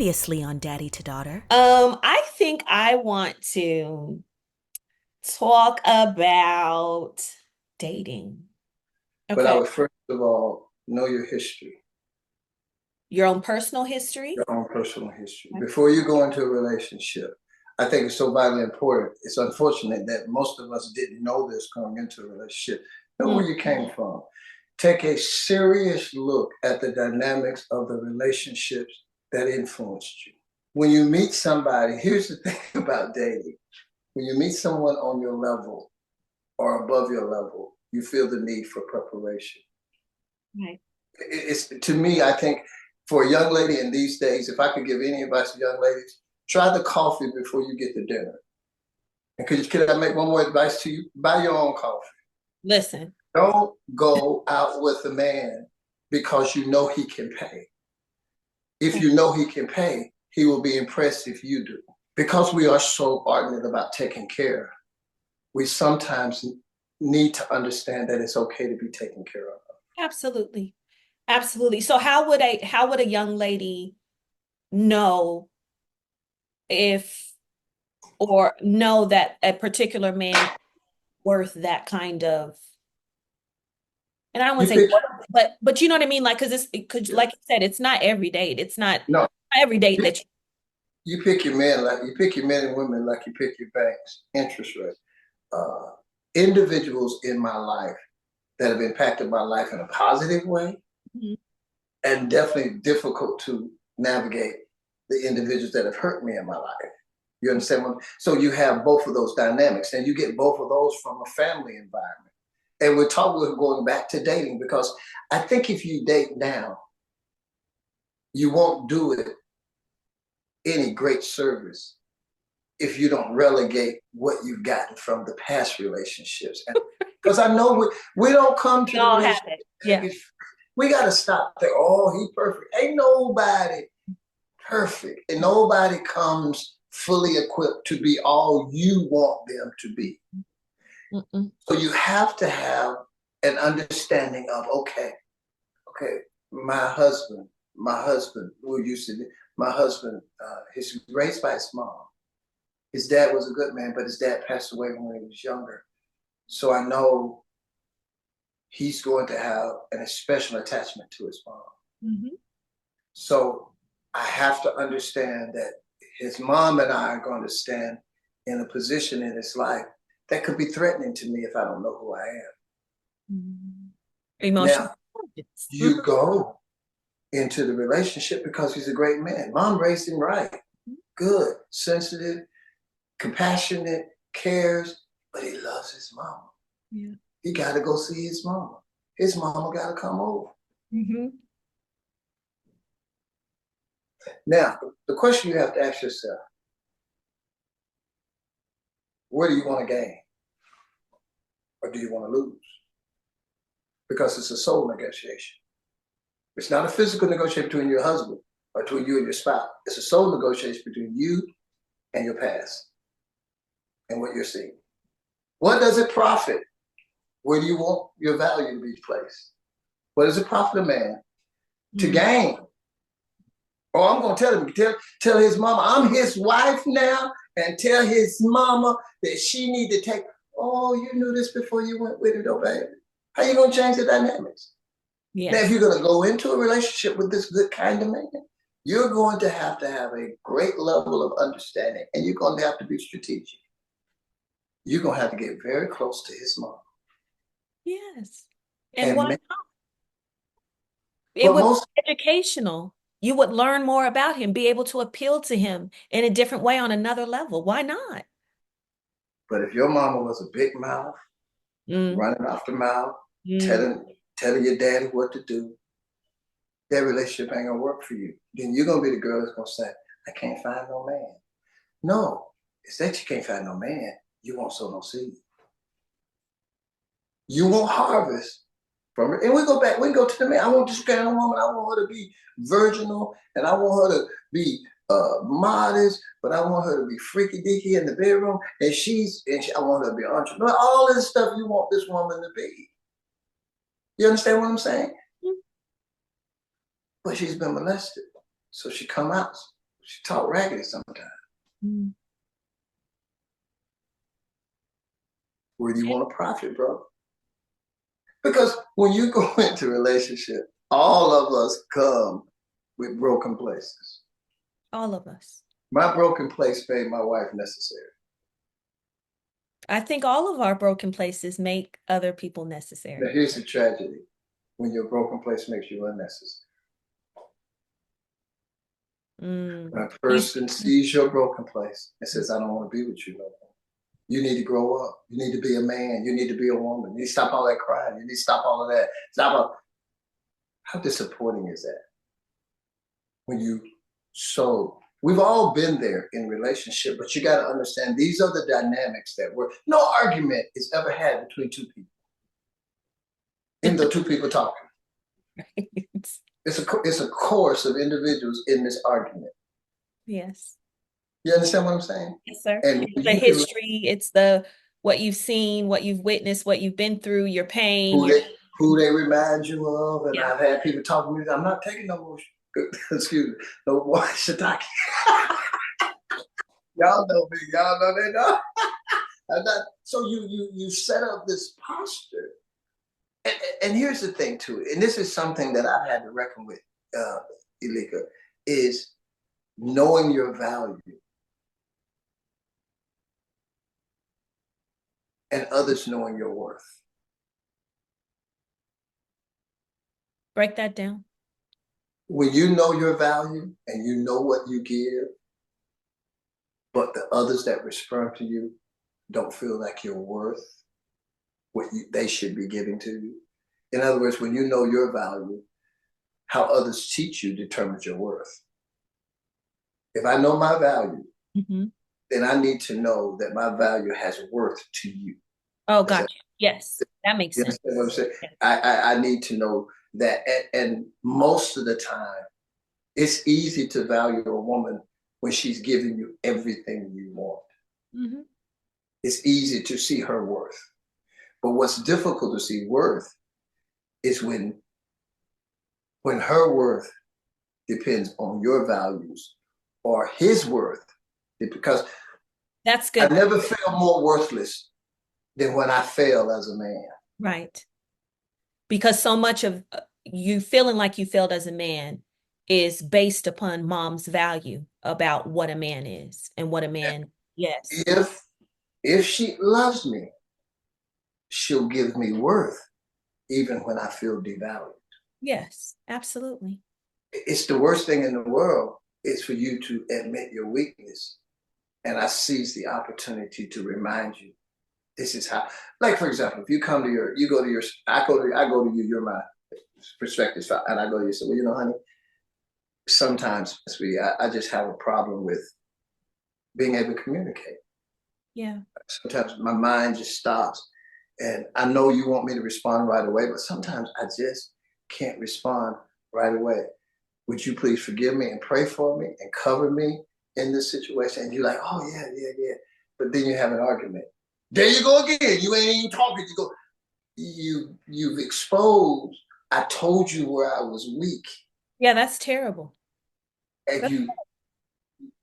previously on Daddy to Daughter. I think I want to talk about dating. But I Okay. would first of all know your history, Your own personal history. your own personal history. Okay. Before you go into a relationship, I think it's so vitally important. It's unfortunate that most of us didn't know this going into a relationship. Know Mm. where you came from. Take a serious look at the dynamics of the relationships that influenced you. When you meet somebody, here's the thing about dating. When you meet someone on your level or above your level, you feel the need for preparation. Right. It's to me, I think for a young lady in these days, if I could give any advice to young ladies, try the coffee before you get to dinner. And could I make one more advice to you? Buy your own coffee. Listen. Don't go out with a man because you know he can pay. If you know he can pay, he will be impressed if you do. Because we are so ardent about taking care, we sometimes need to understand that it's okay to be taken care of. Absolutely. Absolutely. So how would a young lady know if or know that a particular man worth that kind of, and I don't want You to say pick, worth, but you know what I mean? Like, because yeah. like you said, it's not every date. It's not No, every date you, that you pick your men like you pick your men and women like you pick your banks interest rate. Uh, Individuals in my life that have impacted my life in a positive way, you. and definitely difficult to navigate the individuals that have hurt me in my life. You understand what? So you have both of those dynamics, and you get both of those from a family environment. And we're going back to dating because I think if you date now, you won't do it any great service if you don't relegate what you've gotten from the past relationships. And because I know we don't come We to the all have relationship. it. Yeah. We got to stop there. Oh, he perfect. Ain't nobody perfect. And nobody comes fully equipped to be all you want them to be. Mm-mm. So you have to have an understanding of, okay, my husband, who used to be, my husband, he's raised by his mom. His dad was a good man, but his dad passed away when he was younger. So I know he's going to have an special attachment to his mom. Mhm. So I have to understand that his mom and I are going to stand in a position in his life that could be threatening to me if I don't know who I am. Mhm. Emotional Now, intelligence. you go into the relationship because he's a great man. Mom raised him right, good, sensitive, compassionate, cares, but he loves his mama. Yeah. He got to go see his mama. His mama got to come over. Hmm. Now, the question you have to ask yourself, what do you want to gain? Or do you want to lose? Because it's a soul negotiation. It's not a physical negotiation between your husband or between you and your spouse. It's a soul negotiation between you and your past and what you're seeing. What does it profit? Where do you want your value to be placed? What does it profit a man to Mm. gain? Oh, I'm gonna tell his mama, I'm his wife now, and tell his mama that she need to take. Oh, you knew this before you went with it, oh baby. How you gonna change the dynamics? Now, if Yes. you're gonna go into a relationship with this good kind of man, you're going to have a great level of understanding, and you're going to have to be strategic. You're gonna have to get very close to his mom. Yes. And And why man, not? It but would most, be educational. You would learn more about him, be able to appeal to him in a different way on another level. Why not? but if your mama was a big mouth, Mm. running off the mouth, Mm. telling your daddy what to do, that relationship ain't gonna work for you. Then you're gonna be the girl that's gonna say, I can't find no man. No, it's that you can't find no man. You won't sow no seed. You won't harvest from it. And we go to the man. I want this kind of woman. I want her to be virginal and I want her to be modest, but I want her to be freaky deaky in the bedroom. I want her to be entrepreneur. All this stuff you want this woman to be. You understand what I'm saying? Mm. But she's been molested. So she come out. She talk raggedy sometimes. Mm. Where do you want to profit, bro? Because when you go into a relationship, all of us come with broken places. All of us. My broken place made my wife necessary. I think all of our broken places make other people Now, necessary. here's the tragedy when your broken place makes you unnecessary. Mm. When a You person sees your broken place and says, I don't want to be with you no more. You need to grow up. You need to be a man. You need to be a woman. You need to stop all that crying. You need to stop all of that. Stop all. How disappointing is that? When you so we've all been there in relationship, but you got to understand these are the dynamics that were no argument is ever had between two people. Even though two people talking. It's a course of individuals in this argument. Yes. You understand what I'm saying? Yes, sir. And It's the you can history, it's the what you've seen, what you've witnessed, what you've been through, your pain, who your they who they remind you of, and yeah. I've had people talk to me. I'm not taking no more. Excuse me, no more shiitake. Y'all know me. Y'all know they know. I'm not, so you set up this posture, and here's the thing too, and this is something that I've had to reckon with, Elika, is knowing your value and others knowing your worth. Break that down. When you know your value and you know what you give, but the others that respond to you don't feel like you're worth they should be giving to you. In other words, when you know your value, how others treat you determines your worth. If I know my value, Mhm. then I need to know that my value has worth to you. Oh, Does that, gotcha. Yes, that makes you sense. understand what I'm saying? Yes. I need to know that. And most of the time, it's easy to value a woman when she's giving you everything you want. Mm-hmm. It's easy to see her worth. But what's difficult to see worth is when her worth depends on your values or his worth. Because That's I good. never feel more worthless than when I fail as a man. Right. Because so much of you feeling like you failed as a man is based upon mom's value about what a man is and what a man, yes. If she loves me, she'll give me worth even when I feel devalued. Yes, absolutely. It's the worst thing in the world is for you to admit your weakness. And I seize the opportunity to remind you this is how, like, for example, if you come to you go to your, I go to you, you're my perspective, and I go to you and say, well, honey, sometimes I just have a problem with being able to communicate. Yeah. Sometimes my mind just stops. And I know you want me to respond right away, but sometimes I just can't respond right away. Would you please forgive me and pray for me and cover me in this situation? And you're like, oh, yeah, yeah, yeah. But then you have an argument. There you go again. You ain't even talking. You've exposed. I told you where I was weak, Yeah, that's terrible. and That's,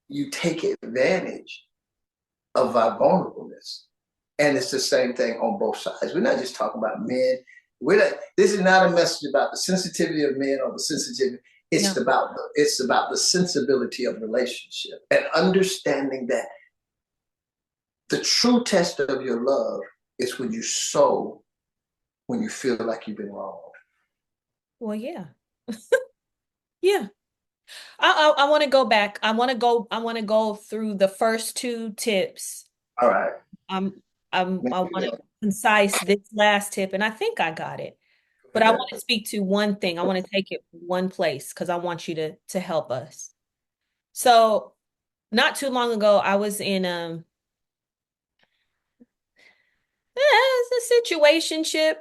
you take advantage of our vulnerableness. And it's the same thing on both sides. We're not just talking about men. This is not a message about the sensitivity of men or the sensitivity. no. It's about the sensibility of relationship and understanding that the true test of your love is when you sow when you feel like you've been wronged. Well, yeah. Yeah. I want to go back. I want to go through the first two tips. All right. I'm I want to concise this last tip and I think I got it. But I want to speak to one thing. I want to take it one place because I want you to help us. So, not too long ago, I was in it's a situationship,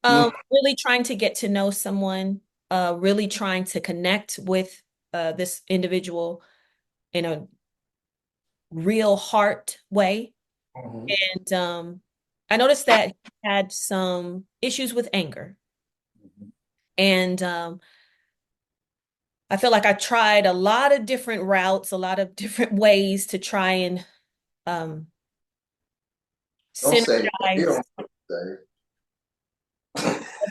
really trying to get to know someone, really trying to connect with this individual in a real heart way. Mm-hmm. And I noticed that he had some issues with anger. And I feel like I tried a lot of different routes, a lot of different ways to try and um, Don't say that. You synergize. don't say.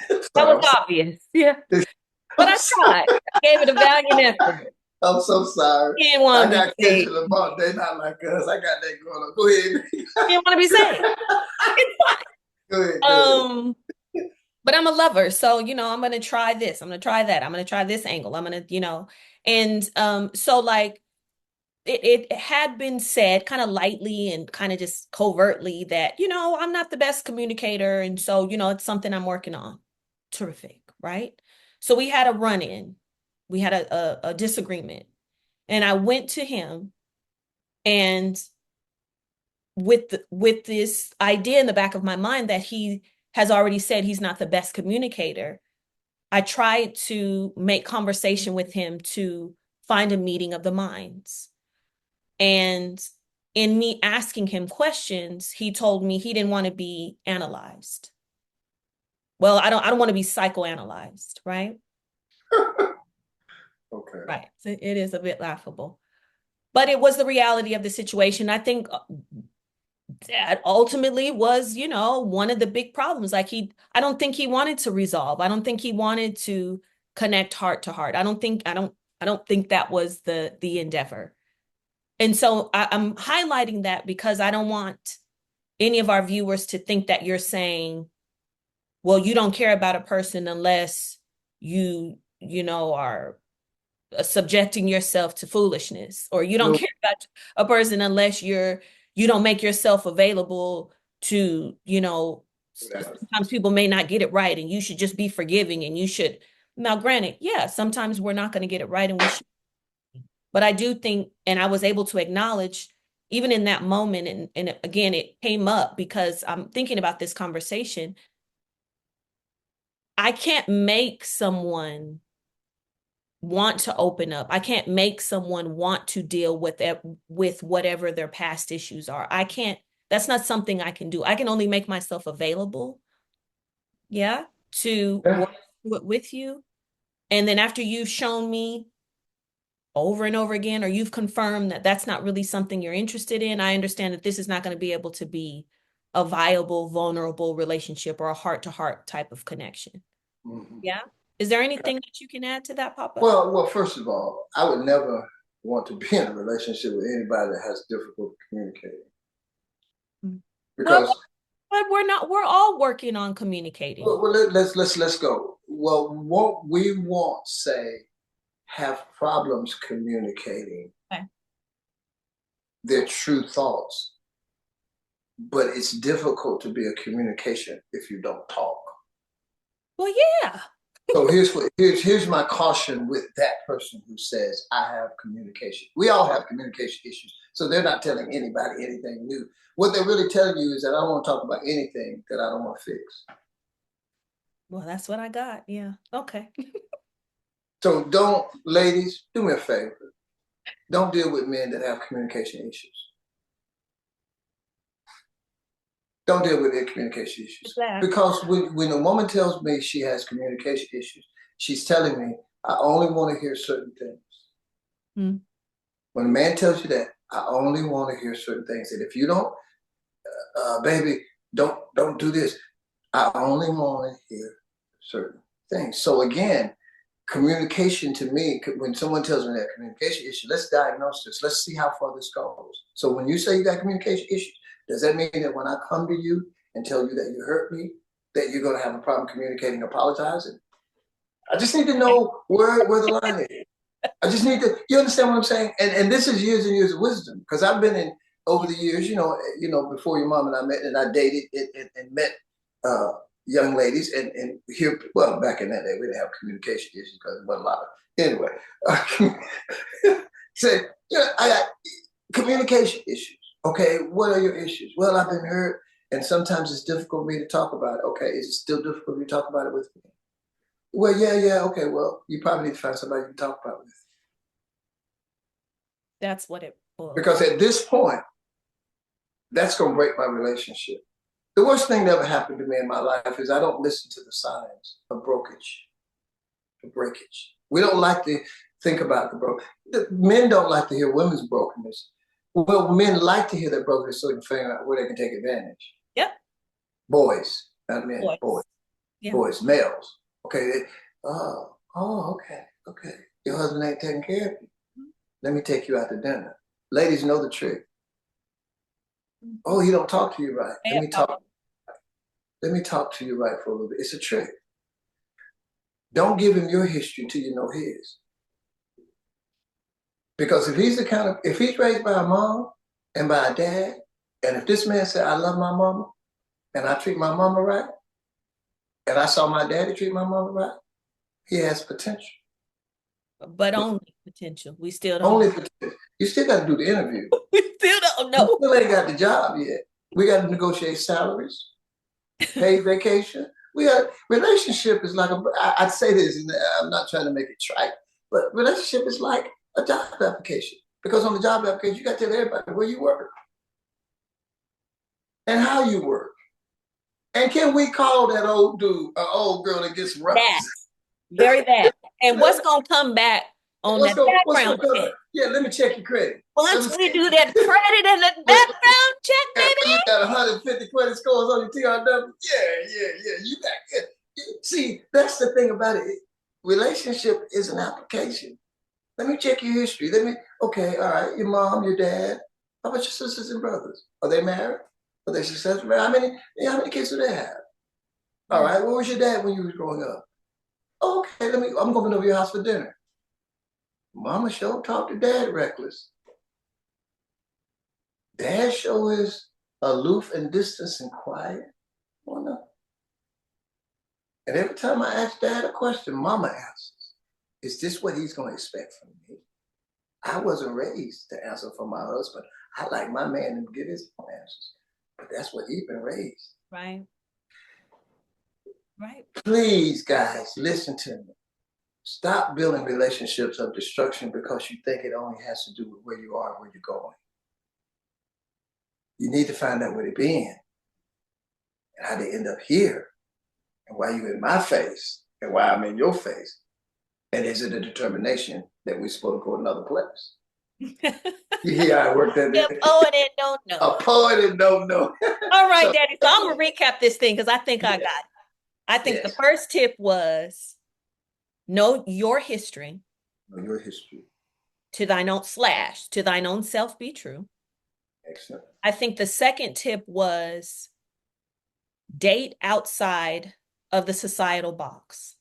That Sorry, was obvious. Yeah. But I'm I sorry. tried. I gave it a valiant effort. I'm so sorry. He didn't I want to be got kids in saved. the bar. They're not like us. I got that going on. Go ahead. He didn't want to be saved. It's Go ahead. Go ahead. fine. But I'm a lover, so I'm gonna try this. I'm gonna try that. I'm gonna try this angle. I'm gonna, and so like it had been said kind of lightly and kind of just covertly that, I'm not the best communicator, and so, it's something I'm working on. Terrific, right? So we had a run-in. We had a disagreement. And I went to him and with this idea in the back of my mind that he has already said he's not the best communicator, I tried to make conversation with him to find a meeting of the minds. And in me asking him questions, he told me he didn't want to be analyzed. Well, I don't want to be psychoanalyzed, right? Okay. Right. So it is a bit laughable. But it was the reality of the situation. I think that ultimately was, one of the big problems. Like I don't think he wanted to resolve. I don't think he wanted to connect heart to heart. I don't think that was the endeavor. And so I'm highlighting that because I don't want any of our viewers to think that you're saying, well, you don't care about a person unless are subjecting yourself to foolishness, or you don't No. care about a person unless you don't make yourself available to, sometimes people may not get it right and you should just be forgiving and you should. Now, granted, yeah, sometimes we're not going to get it right and we should, but I do think, and I was able to acknowledge even in that moment, and again, it came up because I'm thinking about this conversation. I can't make someone want to open up. I can't make someone want to deal with whatever their past issues are. I can't, that's not something I can do. I can only make myself available, yeah, to Yeah. work through it with you. And then after you've shown me over and over again, or you've confirmed that that's not really something you're interested in, I understand that this is not going to be able to be a viable, vulnerable relationship or a heart-to-heart type of connection. Mhm. Yeah. Is there anything that you can add to that, Papa? Well, first of all, I would never want to be in a relationship with anybody that has difficulty communicating Mm. Well, because but we're all working on communicating. let's go. Well, what we won't say have problems communicating Okay. their true thoughts, but it's difficult to be a communication if you don't talk. Well, yeah. So here's my caution with that person who says I have communication. We all have communication issues, so they're not telling anybody anything new. What they're really telling you is that I don't want to talk about anything that I don't want to fix. Well, that's what I got. Yeah. Okay. So don't, ladies, do me a favor. Don't deal with men that have communication issues. Don't deal with their communication issues. Exactly. Because when a woman tells me she has communication issues, she's telling me I only want to hear certain things. Mm. When a man tells you that, I only want to hear certain things. And if you don't, baby, don't do this. I only want to hear certain things. So again, communication to me, when someone tells me that communication issue, let's diagnose this. Let's see how far this goes. So when you say you got communication issues, does that mean that when I come to you and tell you that you hurt me, that you're going to have a problem communicating, apologizing? I just need to know where the line is. I just need to, you understand what I'm saying? And this is years and years of wisdom because I've been in over the years, before your mom and I met and I dated and met uh, young ladies and here, well, back in that day, we didn't have communication issues because there wasn't a lot of, anyway. Say, I got communication issues. Okay, what are your issues? Well, I've been hurt and sometimes it's difficult for me to talk about it. Okay, is it still difficult for you to talk about it with me? Well, yeah, okay, well, you probably need to find somebody you can talk about it with. That's what it boils Because down. at this point, that's going to break my relationship. The worst thing that ever happened to me in my life is I don't listen to the signs of breakage. We don't like Think about the broken. Men don't like to hear women's brokenness. Well, men like to hear their brokenness so they can figure out where they can take advantage. Yep. Boys, not men, boys, Boys. Yeah. boys, males. Okay, okay, okay. Your husband ain't taking care of you. Let me take you out to dinner. Ladies know the trick. Oh, he don't talk to you right. Let me talk. Let me talk to you right for a little bit. It's a trick. Don't give him your history until you know his. Because if he's raised by a mom and by a dad, and if this man said, I love my mama and I treat my mama right, and I saw my daddy treat my mama right, he has potential. But only potential. We still don't Only know. potential. You still got to do the interview. We still don't You know. still ain't got the job yet. We got to negotiate salaries, paid vacation. We got relationship is like I'd say this, and I'm not trying to make it trite, but relationship is like a job application. Because on the job application, you got to tell everybody where you work and how you work. And can we call that old dude an old girl that gets That. references? Very that. And what's gonna come back on that What's background going to come? check? Yeah, let me check your credit. Let Once me we see. do that credit and the background check, baby. You got 150 credit scores on your TRW. Yeah. You got good. See, that's the thing about it. Relationship is an application. Let me check your history. Okay, all right, your mom, your dad. How about your sisters and brothers? Are they married? Are they successful? How many kids do they have? All right, where was your dad when you was growing up? Okay, I'm going over your house for dinner. Mama sure talk to dad reckless. Dad show is aloof and distant and quiet. Well, no. And every time I ask dad a question, mama answers. Is this what he's going to expect from me? I wasn't raised to answer for my husband. I like my man to get his own answers. But that's what he's been raised. Right. Right. Please, guys, listen to me. Stop building relationships of destruction because you think it only has to do with where you are and where you're going. You need to find out where they've been and how they end up here and why you in my face and why I'm in your face. And is it a determination that we're supposed to go another place? Yeah, I worked at A it. poet and don't know. A poet and don't know. All right, So, Daddy. So I'm gonna recap this thing because I think I got it. I think the yes, first tip was know your history know your history. to thine own self be true. Excellent. I think the second tip was date outside of the societal box.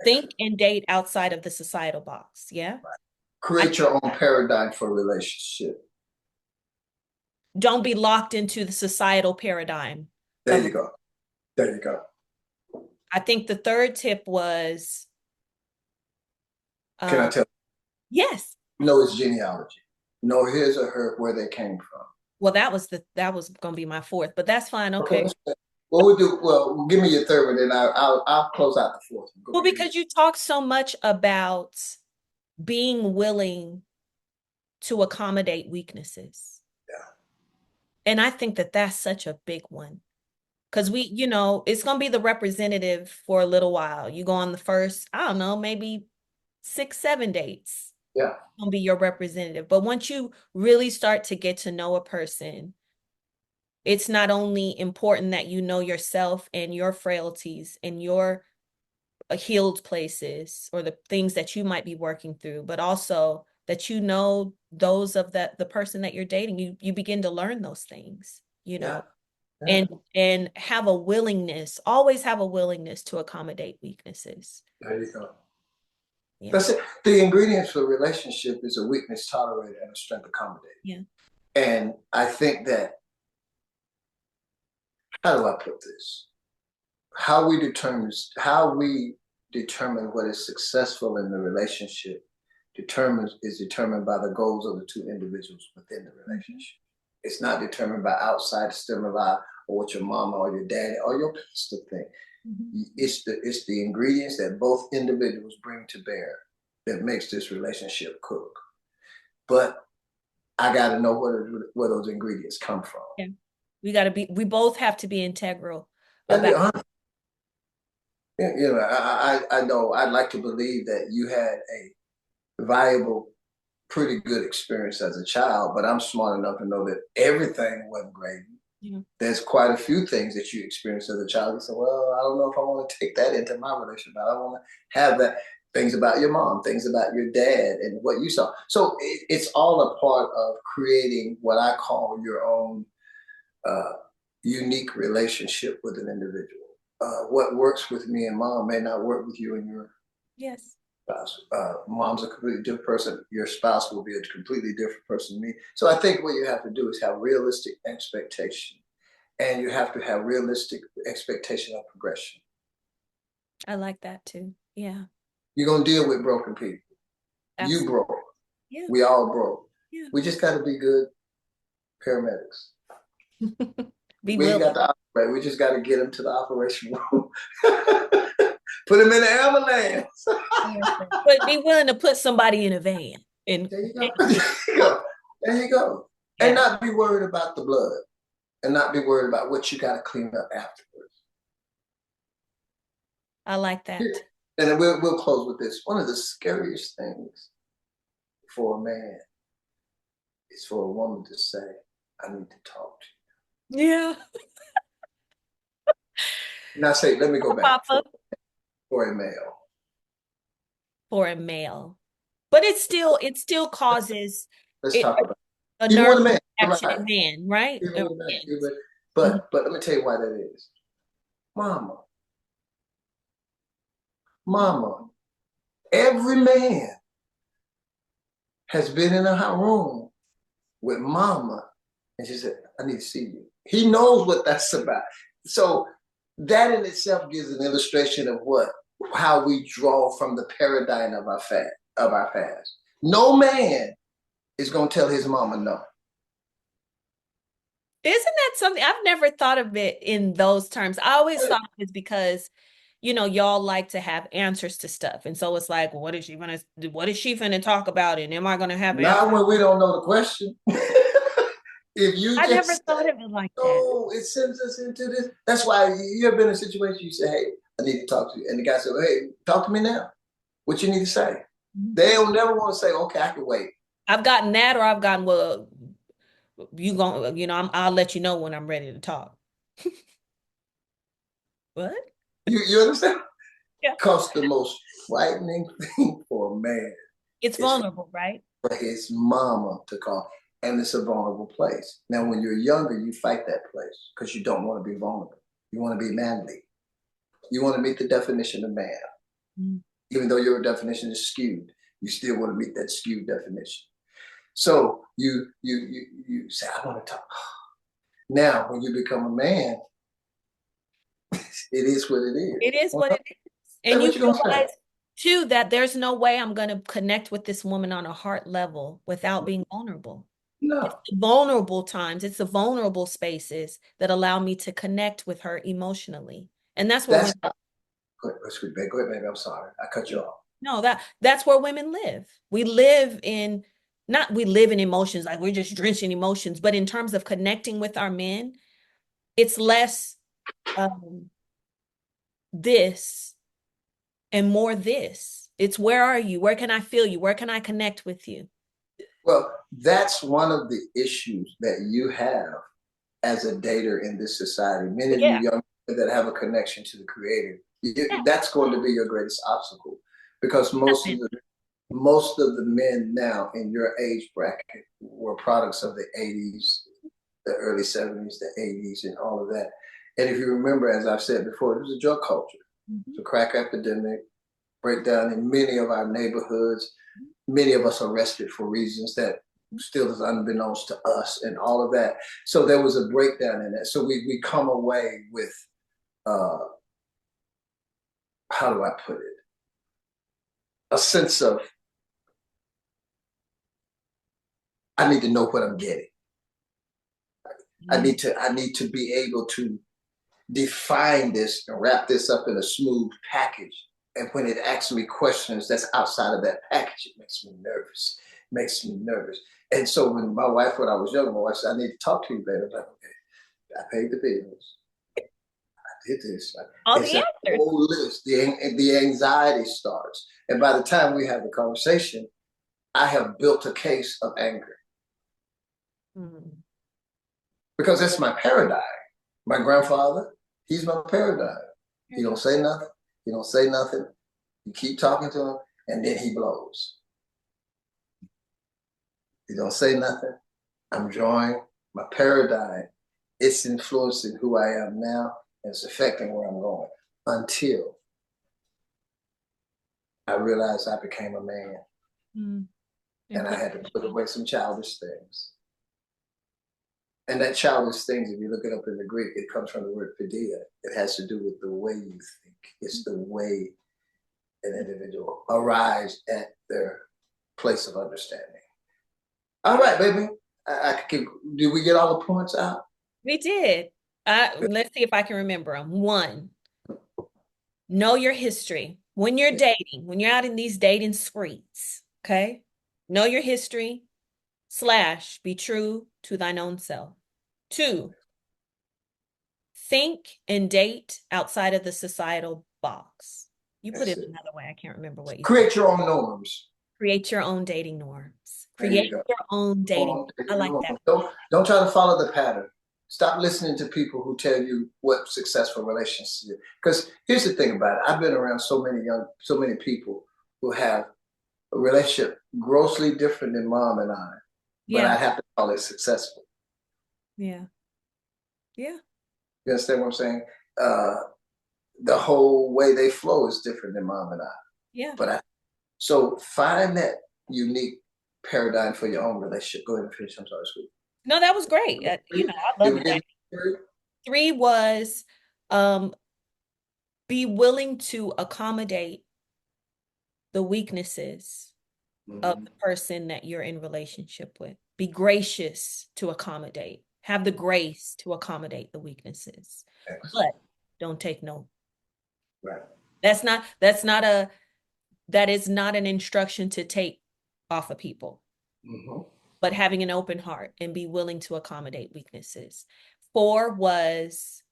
Think Excellent. and date outside of the societal box. Yeah. Create your own paradigm for a relationship. Don't be locked into the societal paradigm. There you go. There you go. I think the third tip was Can I tell yes. you? Know his genealogy. Know his or her where they came from. Well, that was gonna be my fourth, but that's fine. Okay. What we do? Well, give me your third one, then I'll close out the fourth one. Well, because you talk so much about being willing to accommodate weaknesses. Yeah. And I think that that's such a big one. Because it's going to be the representative for a little while. You go on the first, I don't know, maybe 6, 7 dates. Yeah. Going to be your representative. But once you really start to get to know a person, it's not only important that you know yourself and your frailties and your healed places or the things that you might be working through, but also that you know those of the person that you're dating. You begin to learn those things, Yeah. Yeah. and have a willingness, always have a willingness to accommodate weaknesses. There you go. Yeah. That's it. The ingredients for a relationship is a weakness tolerated and a strength accommodated. Yeah. And I think that, how do I put this? How we determine what is successful in the relationship is determined by the goals of the two individuals within the relationship. It's not determined by outside stimuli or what your mama or your daddy or your pastor think. It's the ingredients that both individuals bring to bear that makes this relationship cook. But I got to know where those ingredients come from. Yeah. We both have to be integral about. I know I'd like to believe that you had valuable, pretty good experience as a child, but I'm smart enough to know that everything wasn't great. Yeah. There's quite a few things that you experienced as a child. You say, well, I don't know if I want to take that into my relationship. I don't want to have that. Things about your mom, things about your dad, and what you saw. So it's all a part of creating what I call your own uh, unique relationship with an individual. What works with me and mom may not work with you and your Yes. spouse. Mom's a completely different person. Your spouse will be a completely different person to me. So I think what you have to do is have realistic expectation, and you have to have realistic expectation of progression. I like that too. Yeah. You're gonna deal with broken people. You Absolutely. broke. Yeah. We all broke. Yeah. We just got to be good paramedics. Be We ain't willing. got to operate. We just got to get them to the operation room. Put them in the ambulance. But be willing to put somebody in a van. And There you go. There you go. There you go. And yeah, not be worried about the blood, and not be worried about what you got to clean up afterwards. I like Yeah. that. And then we'll close with this. One of the scariest things for a man is for a woman to say, I need to talk to Yeah. you. Now say, let me go back Papa. for a male. For a male. But it still causes Let's it talk about a it. Even with a nervous man. You're reaction right. in man, right? Even Or with a man. men's. Mhm. But let me tell you why that is. Mama, mama, every man has been in a room with mama, and she said, I need to see you. He knows what that's about. So that in itself gives an illustration of how we draw from the paradigm of our past. No man is gonna tell his mama no. Isn't that something? I've never thought of it in those terms. I always thought it's because, y'all like to have answers to stuff. And so it's like, what is she finna talk about? And am I gonna have answers? Not when we don't know the question. If you I never just thought of it like that. no, it sends us into this. That's why you have been in a situation you say, hey, I need to talk to you. And the guy said, hey, talk to me now. What you need to say. They'll never want to say, okay, I can wait. I've gotten that, or I've gotten, well, I'll let you know when I'm ready to talk. What? You understand? Yeah. Because the most frightening thing for a man It's is vulnerable, right? for his mama to call. And it's a vulnerable place. Now, when you're younger, you fight that place because you don't want to be vulnerable. You want to be manly. You want to meet the definition of man. Mm. Even though your definition is skewed, you still want to meet that skewed definition. So you say, I want to talk. Now, when you become a man, it is what it is. It is what Well, it is. say And you what you gonna say. realize too that there's no way I'm going to connect with this woman on a heart level without being vulnerable. It's No, the vulnerable times, it's the vulnerable spaces that allow me to connect with her emotionally. And that's where that's women, go ahead, go ahead, baby. I'm sorry, I cut you off. no, that's where women live. We live in, not we live in emotions, like we're just drenched in emotions, but in terms of connecting with our men, it's less um, this and more this. It's where are you? Where can I feel you? Where can I connect with you? Well, that's one of the issues that you have as a dater in this society. Many of you Yeah. young men that have a connection to the creator, Yeah. that's going to be your greatest obstacle because most of the men now in your age bracket were products of the 80s, the early 70s, the 80s, and all of that. And if you remember, as I've said before, it was a drug culture. Mhm. It's a crack epidemic, breakdown in many of our neighborhoods. Many of us arrested for reasons that still is unbeknownst to us and all of that. So there was a breakdown in that. So we come away with, uh, how do I put it? A sense of, I need to know what I'm getting. I need to be able to define this and wrap this up in a smooth package. And when it asks me questions that's outside of that package, it makes me nervous. It makes me nervous. And so when my wife, when I was young, my wife said, I need to talk to you, baby. I'm like, okay, I paid the bills. I did this. All It's the a answers. whole list. The anxiety starts. And by the time we have the conversation, I have built a case of anger Mm. because that's my paradigm. My grandfather, he's my paradigm. He don't say nothing. He don't say nothing. You keep talking to him, and then he blows. He don't say nothing. I'm drawing my paradigm. It's influencing who I am now, and it's affecting where I'm going. Until I realized I became a man, Mm. and And I put had to put away some childish things. And that childish things, if you look it up in the Greek, it comes from the word paideia. It has to do with the way you think. It's the way an individual arrives at their place of understanding. All right, baby. Did we get all the points out? we did. Let's see if I can remember them. One, know your history. When you're dating, when you're out in these dating streets, okay? Know your history, slash, be true to thine own self. Two, think and date outside of the societal box. You put That's it it. another way. I can't remember what you said. Create your own norms. Create your own dating norms. There you Create go. your own dating. I like that. Don't try to follow the pattern. Stop listening to people who tell you what successful relationships is. Because here's the thing about it. I've been around so many people who have a relationship grossly different than mom and I, but Yeah. I have to call it successful. Yeah. Yeah. You understand what I'm saying? Uh, the whole way they flow is different than mom and I. Yeah. So find that unique paradigm for your own relationship. Go ahead and finish. I'm sorry, sweet. No, that was great. I Did love we that. get married? Three was um be willing to accommodate the weaknesses of Mm-hmm. the person that you're in relationship with. Be gracious to accommodate. Have the grace to accommodate the weaknesses. Excellent. But don't take no. Right. That's not that is not an instruction to take off of people, Mm-hmm. but having an open heart and be willing to accommodate weaknesses. Four was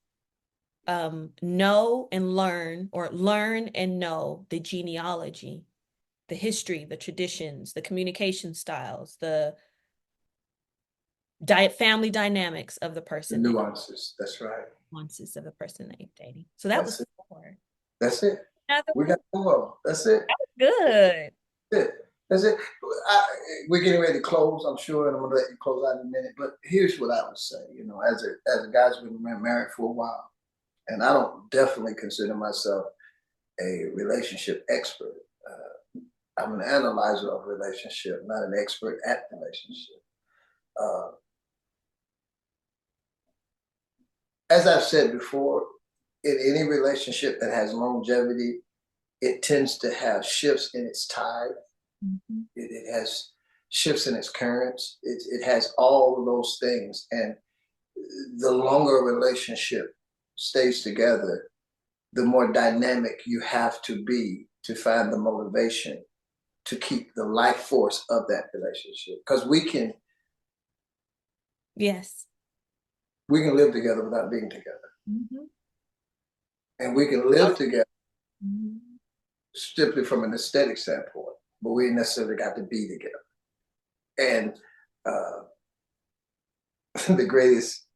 know and learn, or learn and know the genealogy, the history, the traditions, the communication styles, the family dynamics of the The person that nuances. That's right. nuances of the person that you're dating. So that That's was it. four. That's it. Another We one. got to move on. That's it. Good. That's it. That's it. I, we're getting ready to close, I'm sure, and I'm gonna let you close out in a minute. But here's what I would say. As a guy's been married for a while, and I don't definitely consider myself a relationship expert. I'm an analyzer of relationship, not an expert at relationship. Uh, as I've said before, in any relationship that has longevity, it tends to have shifts in its tide. Mhm. It has shifts in its currents. It has all of those things. And the longer a relationship stays together, the more dynamic you have to be to find the motivation to keep the life force of that relationship. Because Yes. we can live together without being together. Mhm. And we can live together Mhm. strictly from an aesthetic standpoint, but we ain't necessarily got to be together. And uh, the greatest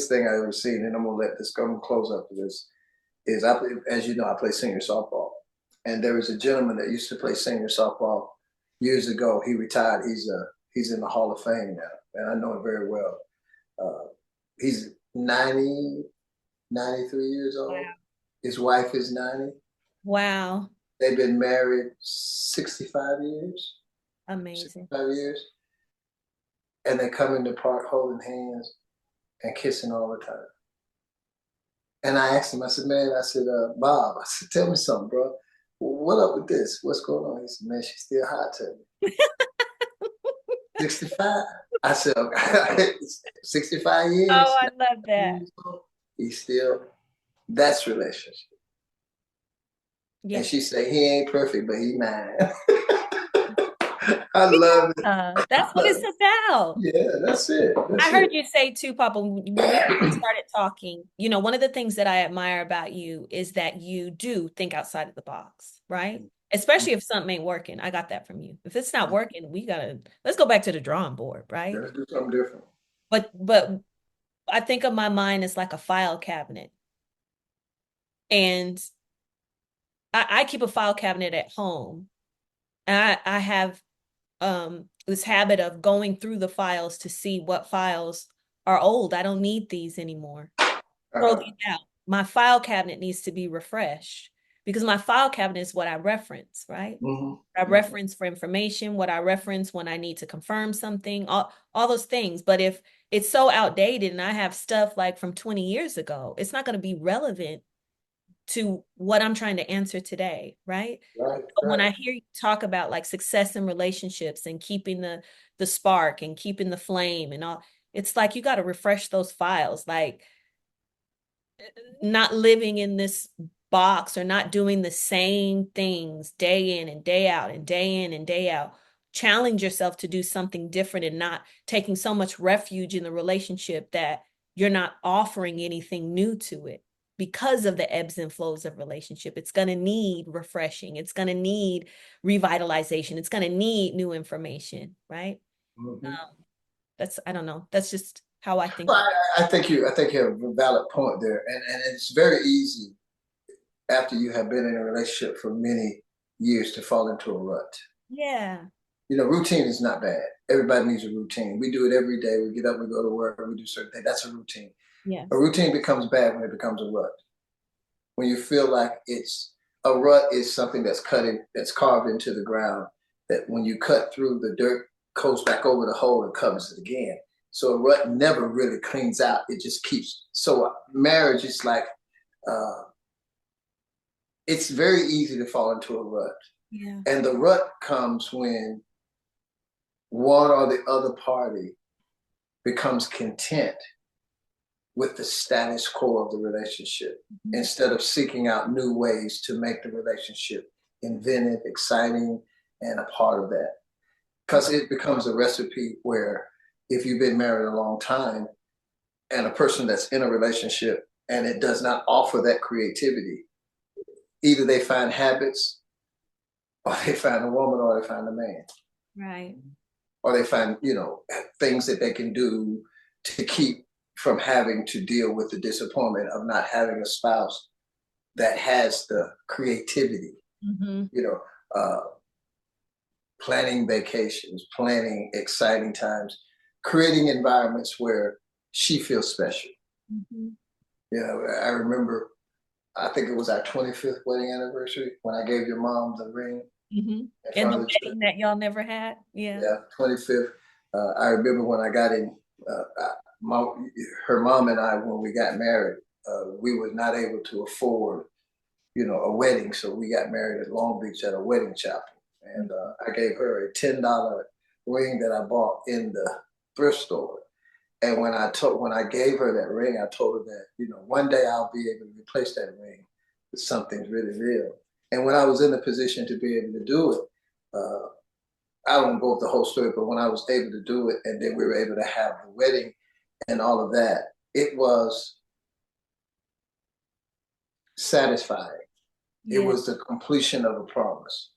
thing I ever seen, and I'm gonna let this go and close up to this, is as you know, I play senior softball. And there was a gentleman that used to play senior softball years ago. He retired. He's in the Hall of Fame now, and I know him very well. He's 90, 93 years old. Wow. His wife is 90. Wow. They've been married 65 years. Amazing. 65 years. And they come in the park holding hands and kissing all the time. And I asked him, I said, man, Bob, I said, tell me something, bro. What up with this? What's going on? He said, man, she's still hot to me. 65. I said, okay. 65 Oh, years. I love that. He's still, that's relationship. And Yes. she said, he ain't perfect, but he mine. I love it. I That's what love it's it. about. Yeah, that's it. That's I heard it. you say too, Papa, when we started talking, one of the things that I admire about you is that you do think outside of the box, right? Especially if something ain't working. I got that from you. If it's not working, let's go back to the drawing board, right? Let's do something different. But I think of my mind as like a file cabinet. And I keep a file cabinet at home. And I have this habit of going through the files to see what files are old. I don't need these anymore. Throw Uh-huh. these out. My file cabinet needs to be refreshed because my file cabinet is what I reference, right? Hmm. I reference for information, what I reference when I need to confirm something, all those things. But if it's so outdated and I have stuff like from 20 years ago, it's not going to be relevant to what I'm trying to answer today, right? Right, But when right. I hear you talk about like success in relationships and keeping the spark and keeping the flame and all, it's like you got to refresh those files. Like not living in this box or not doing the same things day in and day out and day in and day out. Challenge yourself to do something different and not taking so much refuge in the relationship that you're not offering anything new to it because of the ebbs and flows of relationship. It's going to need refreshing. It's going to need revitalization. It's going to need new information, right? Hmm. I don't know. That's just how I think. Well, I think you have a valid point there, and it's very easy after you have been in a relationship for many years to fall into a rut. Yeah. You know, routine is not bad. Everybody needs a routine. We do it every day. We get up, we go to work, we do certain things. That's a routine. A Yes. routine becomes bad when it becomes a rut. When you feel like it's a rut is something that's carved into the ground, that when you cut through, the dirt goes back over the hole and covers it again. So a rut never really cleans out. It just keeps. So marriage is like, uh, it's very easy to fall into a rut. Yeah. And the rut comes when one or the other party becomes content with the status quo of the relationship Mhm. instead of seeking out new ways to make the relationship inventive, exciting, and a part of that. Because it becomes a recipe where if you've been married a long time and a person that's in a relationship and it does not offer that creativity, either they find habits or they find a woman or they find a man Right. or they find, you know, things that they can do to keep from having to deal with the disappointment of not having a spouse that has the creativity, Mm-hmm. you know, planning vacations, planning exciting times, creating environments where she feels special. Mm-hmm. You know, I remember, I think it was our 25th wedding anniversary when I gave your mom the ring Mm-hmm. in And front the of the church. wedding that y'all never had. Yeah. Yeah, 25th. I remember when I got in, my, her mom and I, when we got married, we were not able to afford, you know, a wedding. So we got married at Long Beach at a wedding chapel. And I gave her a $10 ring that I bought in the thrift store. And when I gave her that ring, I told her that, you know, one day I'll be able to replace that ring with something really real. And when I was in the position to be able to do it, uh, I don't go with the whole story, but when I was able to do it, and then we were able to have the wedding and all of that, it was satisfying. It Yeah. was the completion of a promise.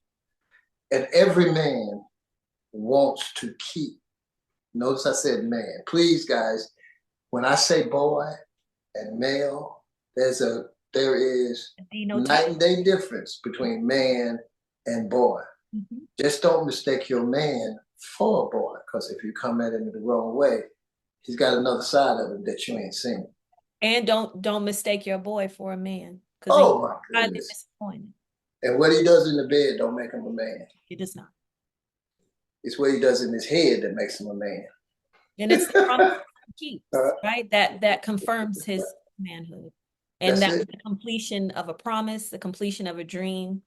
And every man wants to keep. Notice I said man. Please, guys, when I say boy and male, there is Denotate. night and day difference between man and boy. Mhm. Just don't mistake your man for a boy, because if you come at him the wrong way, he's got another side of him that you ain't seen. And don't mistake your boy for a man, because then Oh you're my highly goodness. disappointed. And what he does in the bed don't make him a man. It does not. It's what he does in his head that makes him a man. And it's the promise he keeps, Uh, right? That confirms his manhood. And that's that it. the completion of a promise, the completion of a dream.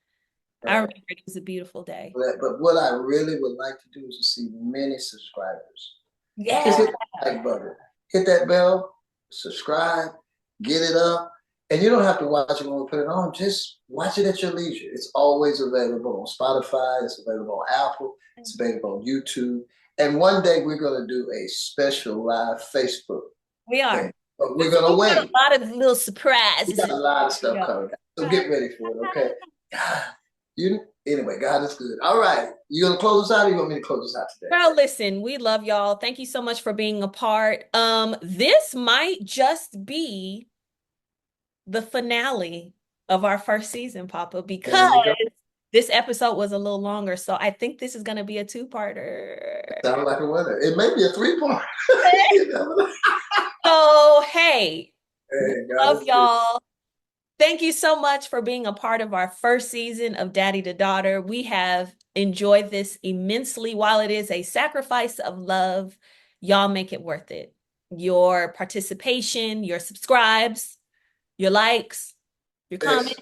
I Right. remember it was a beautiful day. But what I really would like to do is to see many subscribers. Just Yeah. hit the like button, hit that bell, subscribe, get it up. And you don't have to watch it when we put it on. Just watch it at your leisure. It's always available on Spotify. It's available on Apple. It's available on YouTube. And one day we're going to do a special live Facebook We are. thing. But we're It's, going we to got a wait. lot of little We surprises. got a lot of stuff Yeah. coming. So get ready for it, okay? Anyway, God is good. All right. You gonna close us out or you want me to close us out today? Well, listen, we love y'all. Thank you so much for being a part. This might just be the finale of our first season, Papa, There because you go. this episode was a little longer. So I think this is gonna be a two-parter. Sound like a winner. It may be a three-part. You never know. So, hey, we Hey, God love is good. y'all. Thank you so much for being a part of our first season of Daddy to Daughter. We have enjoyed this immensely. While it is a sacrifice of love, y'all make it worth it. Your participation, your subscribes, your likes, your comments,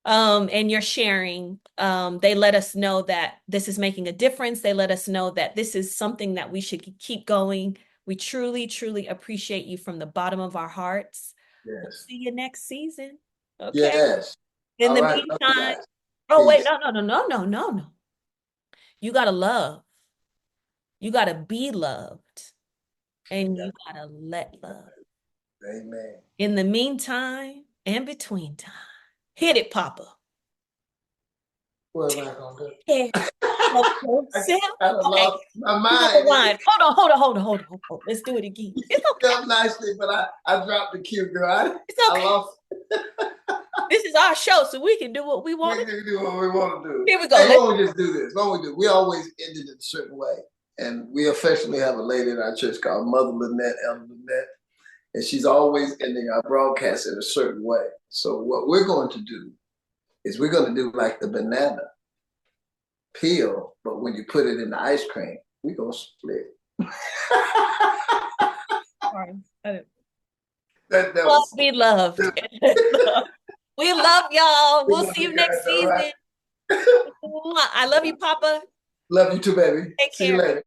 Yes. and your sharing. They let us know that this is making a difference. They let us know that this is something that we should keep going. We truly, truly appreciate you from the bottom of our hearts. We'll Yes. see you next season. Okay. Yes. In All the right. Love you meantime, guys. oh wait, Peace. no, no, no, no, no, no, no. You gotta love. You gotta be loved. And Yeah. you gotta let love. Amen. In the meantime and between time. Hit it, Papa. What am I gonna do? Care of I yourself. kind of Okay, lost my we're gonna mind. rewind. Hold on. Let's do it again. You It's set okay. up nicely, but I dropped the cue, girl. It's I okay. lost. This is our show, so we can do what we We want to do. can do what we want to do. Here we go. Hey, why Let's don't we just do this? Why don't we do? We always end it in a certain way, and we affectionately have a lady in our church called Mother Lynette, Elder Lynette, and she's always ending our broadcast in a certain way. So what we're going to do is we're going to do like the banana peel, but when you put it in the ice cream, we're gonna split. sorry. That love was be loved. We love y'all. we We'll love see you you guys. next All right. season. I love you, Papa. Love you too, baby. Take See you care. later.